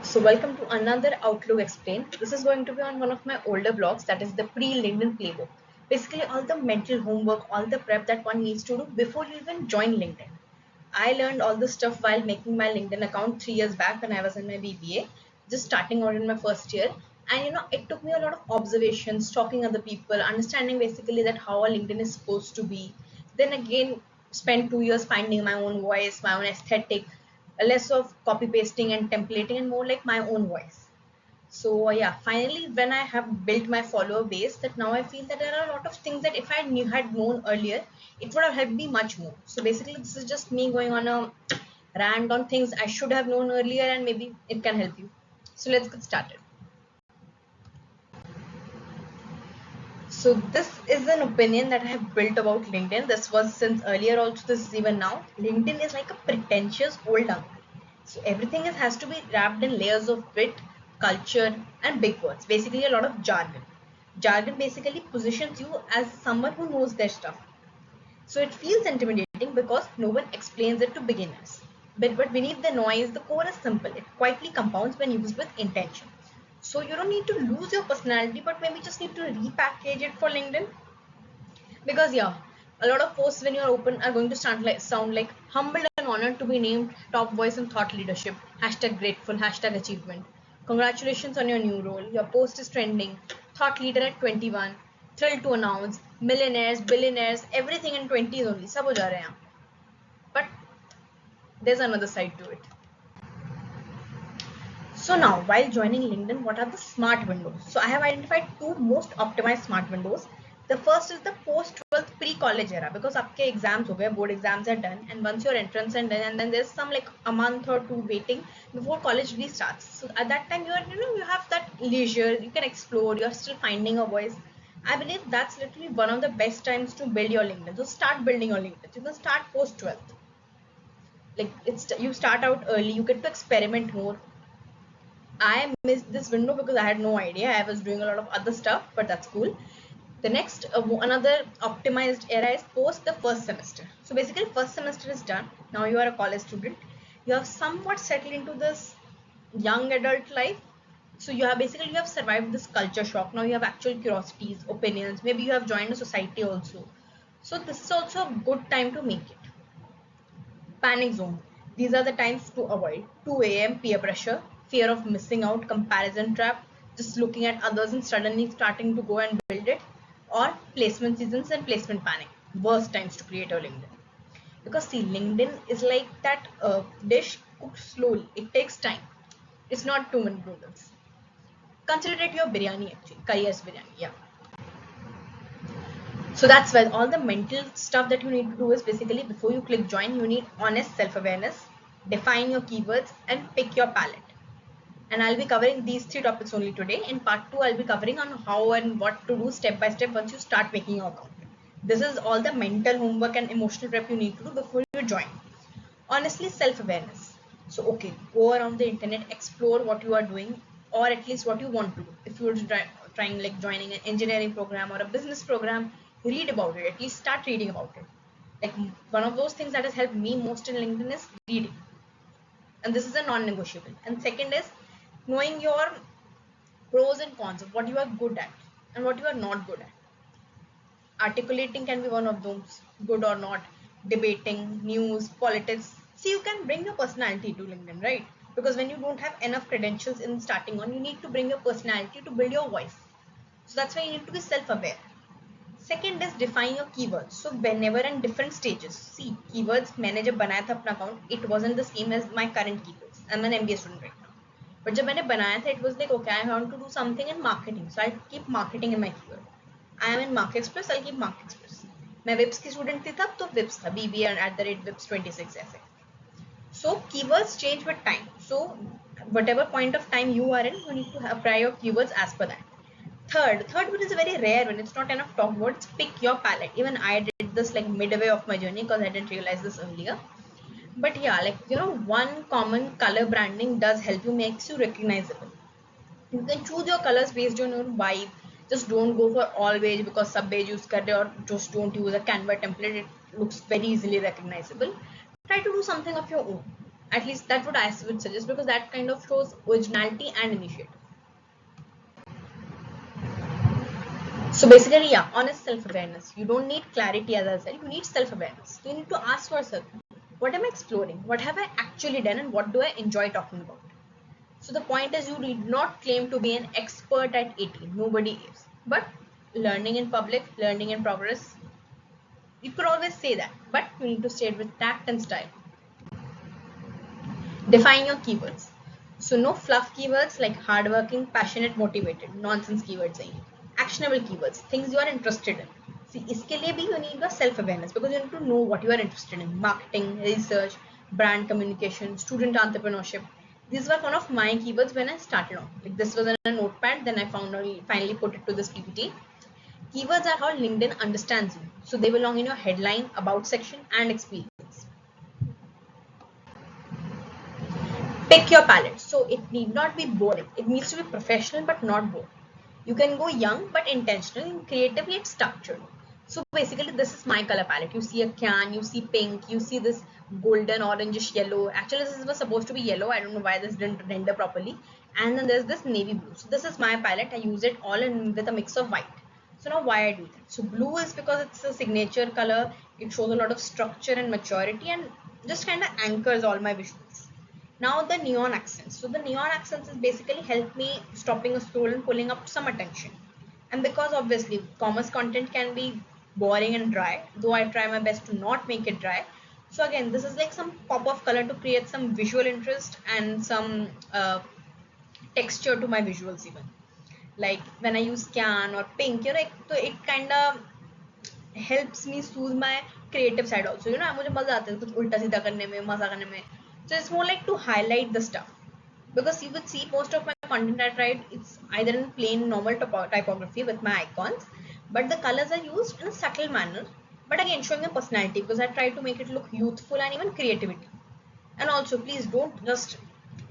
So welcome to another Outlook Explained. This is going to be on one of my older blogs, that is the pre-LinkedIn playbook. Basically all the mental homework, all the prep that one needs to do before you even join LinkedIn. I learned all this stuff while making my LinkedIn account 3 years back when I was in my BBA, just starting out in my first year. And it took me a lot of observations, talking other people, understanding basically that how a LinkedIn is supposed to be. Then again, spent 2 years finding my own voice, my own aesthetic, less of copy pasting and templating and more like my own voice. So yeah, finally when I have built my follower base, that now I feel that there are a lot of things that if I had known earlier, it would have helped me much more. So basically this is just me going on a rant on things I should have known earlier, and maybe it can help you. So let's get started. So this is an opinion that I have built about LinkedIn. This was since earlier also, this is even now. LinkedIn is like a pretentious old uncle. So everything has to be wrapped in layers of wit, culture, and big words. Basically a lot of jargon. Jargon basically positions you as someone who knows their stuff. So it feels intimidating because no one explains it to beginners. But beneath the noise, the core is simple. It quietly compounds when used with intention. So you don't need to lose your personality, but maybe just need to repackage it for LinkedIn. Because yeah, a lot of posts when you're open are going to sound like humbled and honored to be named top voice in thought leadership. Hashtag grateful, hashtag achievement. Congratulations on your new role. Your post is trending. Thought leader at 21. Thrilled to announce. Millionaires, billionaires, everything in 20s only. Sab ho ja rahe hain. But there's another side to it. So now, while joining LinkedIn, what are the smart windows? So I have identified two most optimized smart windows. The first is the post-12th pre-college era, because आपके exams हो गए, board exams are done, and once your entrance are done, and then there's some like a month or two waiting before college really starts. So at that time, you have that leisure, you can explore, you're still finding a voice. I believe that's literally one of the best times to build your LinkedIn. So start building your LinkedIn. You can start post-12th. Like you start out early, you get to experiment more. I missed this window because I had no idea. I was doing a lot of other stuff, but that's cool. The next, another optimized era is post the first semester. So basically, first semester is done. Now you are a college student. You have somewhat settled into this young adult life. So you have survived this culture shock. Now you have actual curiosities, opinions. Maybe you have joined a society also. So this is also a good time to make it. Panic zone. These are the times to avoid. 2 a.m. peer pressure, fear of missing out, comparison trap, just looking at others and suddenly starting to go and build it, or placement seasons and placement panic. Worst times to create a LinkedIn. Because see, LinkedIn is like that dish cooked slowly. It takes time. It's not 2 minute noodles. Consider it your biryani actually, careers biryani. Yeah. So that's why all the mental stuff that you need to do is basically before you click join, you need honest self-awareness, define your keywords, and pick your palette. And I'll be covering these three topics only today. In part 2, I'll be covering on how and what to do step by step once you start making your account. This is all the mental homework and emotional prep you need to do before you join. Honestly, self-awareness. So okay, go around the internet, explore what you are doing, or at least what you want to do. If you're trying like joining an engineering program or a business program, read about it. At least start reading about it. Like one of those things that has helped me most in LinkedIn is reading, and this is a non-negotiable. And second is knowing your pros and cons of what you are good at and what you are not good at. Articulating can be one of those, good or not. Debating, news, politics. See, you can bring your personality to LinkedIn, right? Because when you don't have enough credentials in starting on, you need to bring your personality to build your voice. So that's why you need to be self-aware. Second is define your keywords. So whenever in different stages, see, keywords मैंने जब बनाया था अपना account, it wasn't the same as my current keywords. I'm an MBA student right now. But जब मैंने बनाया था, it was like, okay, I want to do something in marketing. So I keep marketing in my keyword. I am in Mark Express, I'll keep Mark Express. मैं विप्स की student थी तब, तो विप्स था, BBA @vips26 ऐसे. So keywords change with time. So whatever point of time you are in, you need to apply your keywords as per that. Third one is a very rare one. It's not enough talk about. It's pick your palette. Even I did this like midway of my journey because I didn't realize this earlier. But yeah, one common color branding does help you, makes you recognizable. You can choose your colors based on your vibe. Just don't go for all beige because sub beige use kar rahe, or just don't use a Canva template. It looks very easily recognizable. Try to do something of your own. At least that's what I would suggest, because that kind of shows originality and initiative. So basically, yeah, honest self-awareness. You don't need clarity, as I said, you need self-awareness. You need to ask yourself, what am I exploring? What have I actually done, and what do I enjoy talking about? So the point is, you did not claim to be an expert at 18. Nobody is. But learning in public, learning in progress, you could always say that. But you need to say it with tact and style. Define your keywords. So no fluff keywords like hardworking, passionate, motivated. Nonsense keywords. Actionable keywords. Things you are interested in. See, iske liye bhi you need your self-awareness, because you need to know what you are interested in. Marketing, research, brand communication, student entrepreneurship. These were one of my keywords when I started on. Like, this was in a notepad, then I finally put it to this PPT. Keywords are how LinkedIn understands you. So they belong in your headline, about section, and experience. Pick your palette. So it need not be boring. It needs to be professional but not boring. You can go young but intentional, and creatively it's structured. So basically, this is my color palette. You see a can, you see pink, you see this golden, orangish yellow. Actually, this was supposed to be yellow. I don't know why this didn't render properly. And then there's this navy blue. So this is my palette. I use it all in with a mix of white. So now why I do that? So blue is because it's a signature color. It shows a lot of structure and maturity, and just kind of anchors all my visuals. Now the neon accents. So the neon accents is basically help me stopping a scroll and pulling up some attention. And because obviously commerce content can be boring and dry, though I try my best to not make it dry. So again, this is like some pop of color to create some visual interest and some texture to my visuals even. Like when I use can or pink, so it kind of helps me soothe my creative side also. मुझे मजा आता है कुछ उल्टा सीधा करने में, मजा करने में. So it's more like to highlight the stuff, because you would see most of my content I tried, it's either in plain normal typography with my icons, but the colors are used in a subtle manner, but again showing a personality, because I try to make it look youthful and even creativity. And also, please don't just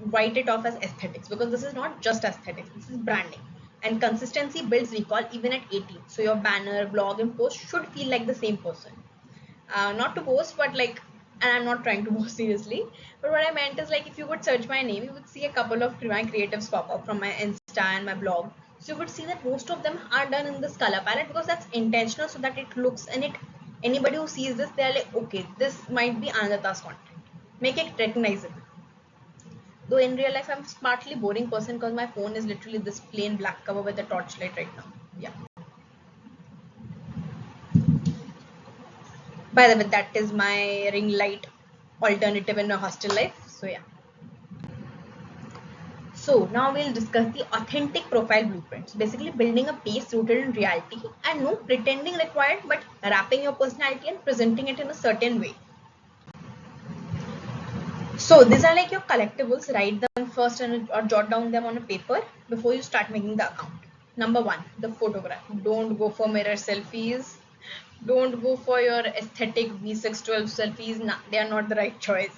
write it off as aesthetics, because this is not just aesthetics, this is branding. And consistency builds recall even at 18. So your banner, blog, and post should feel like the same person. Not to boast, but like, and I'm not trying to boast seriously, but what I meant is, like, if you would search my name, you would see a couple of my creatives pop up from my Insta and my blog. So you would see that most of them are done in this color palette, because that's intentional, so that it looks, and it, anybody who sees this, they're like, okay, this might be Aanandita's content. Make it recognizable. Though in real life, I'm smartly boring person, because my phone is literally this plain black cover with a torchlight right now. Yeah. By the way, that is my ring light alternative in a hostel life. So yeah. So now we'll discuss the authentic profile blueprints. Basically building a piece rooted in reality and no pretending required, but wrapping your personality and presenting it in a certain way. So these are like your collectibles. Write them first or jot down them on a paper before you start making the account. Number one, the photograph. Don't go for mirror selfies. Don't go for your aesthetic V612 selfies. Nah, they are not the right choice.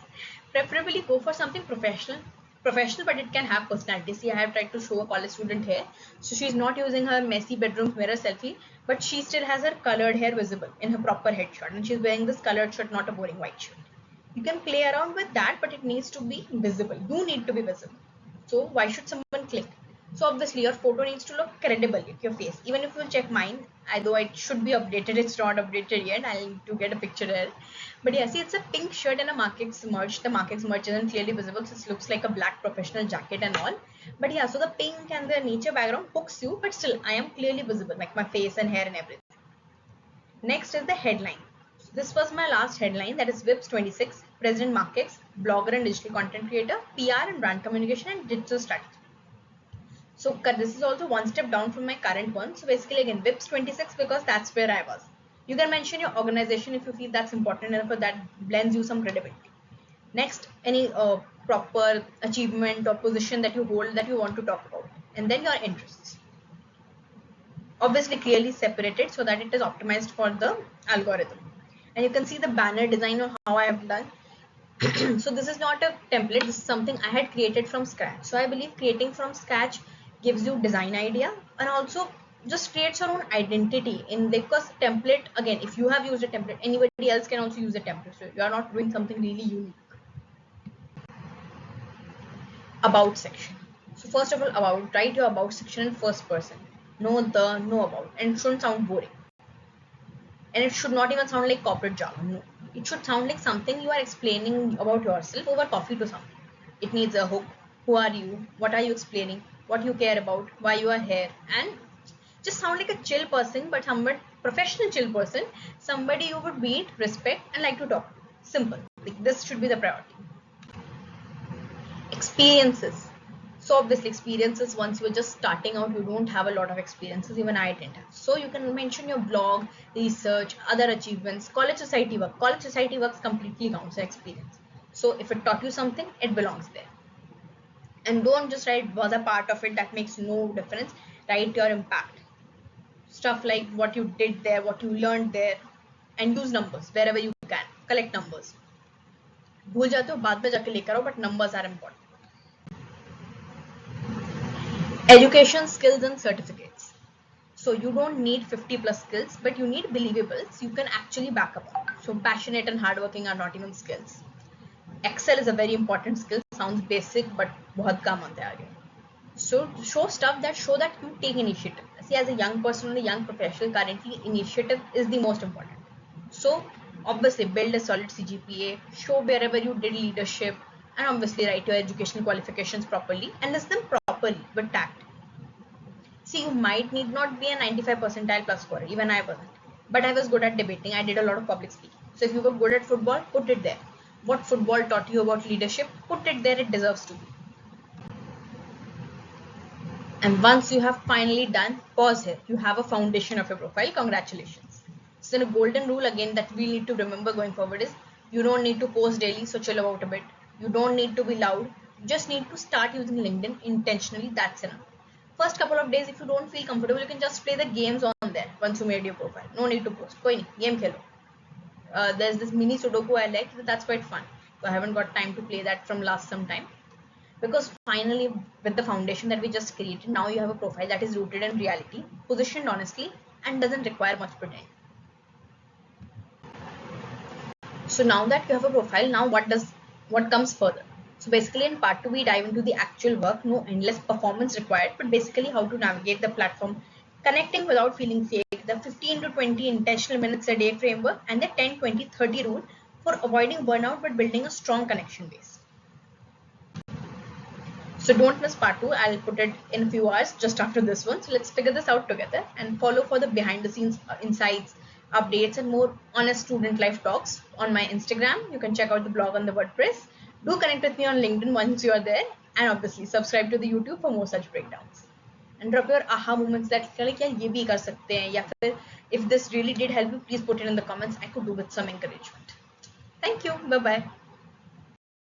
Preferably go for something professional. Professional, but it can have personality. See, I have tried to show a college student here. So she's not using her messy bedroom mirror selfie, but she still has her colored hair visible in her proper headshot. And she's wearing this colored shirt, not a boring white shirt. You can play around with that, but it needs to be visible. You need to be visible. So why should someone click? So obviously your photo needs to look credible at your face. Even if you check mine, although it should be updated, it's not updated yet. I'll need to get a picture there. But yeah, see, it's a pink shirt and a Markex merch. The Markex merch isn't clearly visible, so it looks like a black professional jacket and all. But yeah, so the pink and the nature background hooks you, but still I am clearly visible, like my face and hair and everything. Next is the headline. This was my last headline, that is Vips 26, President Markex, blogger and digital content creator, PR and brand communication and digital strategy. So this is also one step down from my current one. So basically again, Vips 26, because that's where I was. You can mention your organization if you feel that's important enough, that blends you some credibility. Next, any proper achievement or position that you hold that you want to talk about. And then your interests. Obviously clearly separated so that it is optimized for the algorithm. And you can see the banner design of how I have done. So this is not a template, this is something I had created from scratch. So I believe creating from scratch gives you design idea, and also just creates your own identity in, because template, again, if you have used a template, anybody else can also use a template. So you are not doing something really unique. about section. So first of all, about, write your about section in first person. No the, no about, and it shouldn't sound boring. And it should not even sound like corporate jargon. No, it should sound like something you are explaining about yourself over coffee to someone. It needs a hook. Who are you? What are you explaining? What you care about? Why you are here? And just sound like a chill person, but somewhat professional chill person, somebody you would meet, respect, and like to talk to. Simple. Like this should be the priority. Experiences. So obviously experiences, once you're just starting out, you don't have a lot of experiences. Even I didn't have. So you can mention your blog, research, other achievements, college society work. College society works completely counts as experience. So if it taught you something, it belongs there. And don't just write was a part of it. That makes no difference. Write your impact. Stuff like what you did there, what you learned there, and use numbers wherever you can. Collect numbers. भूल जाते हो बाद में जाके लेकर आओ, but numbers are important. Education, skills, and certificates. So you don't need 50 plus skills, but you need believables you can actually back up on. So passionate and hardworking are not even skills. Excel is a very important skill. Sounds basic, but बहुत काम आता है आगे. So show stuff that show that you take initiative. See, as a young person and a young professional, currently initiative is the most important. So obviously build a solid CGPA, show wherever you did leadership, and obviously write your educational qualifications properly and list them properly with tact. See, you might need not be a 95 percentile plus scorer. Even I wasn't. But I was good at debating. I did a lot of public speaking. So if you were good at football, put it there. What football taught you about leadership, put it there. It deserves to be. And once you have finally done, pause here. You have a foundation of your profile. Congratulations. So the golden rule again that we need to remember going forward is you don't need to post daily, so chill about a bit. You don't need to be loud. You just need to start using LinkedIn intentionally. That's enough. First couple of days, if you don't feel comfortable, you can just play the games on there once you made your profile. No need to post. Koi nahi, game khelo. There's this mini Sudoku I like. That's quite fun. So I haven't got time to play that from last some time. Because finally, with the foundation that we just created, now you have a profile that is rooted in reality, positioned honestly, and doesn't require much pretend. So now that you have a profile, now what comes further? So basically in part 2, we dive into the actual work, no endless performance required, but basically how to navigate the platform, connecting without feeling fake, the 15 to 20 intentional minutes a day framework, and the 10-20-30 rule for avoiding burnout but building a strong connection base. So don't miss part 2. I'll put it in a few hours just after this one. So let's figure this out together and follow for the behind the scenes insights, updates, and more honest student life talks on my Instagram. You can check out the blog on the WordPress. Do connect with me on LinkedIn once you are there, and obviously subscribe to the YouTube for more such breakdowns. And drop your aha moments that like yeah, ये भी कर सकते हैं, या फिर if this really did help you, please put it in the comments. I could do with some encouragement. Thank you. Bye bye.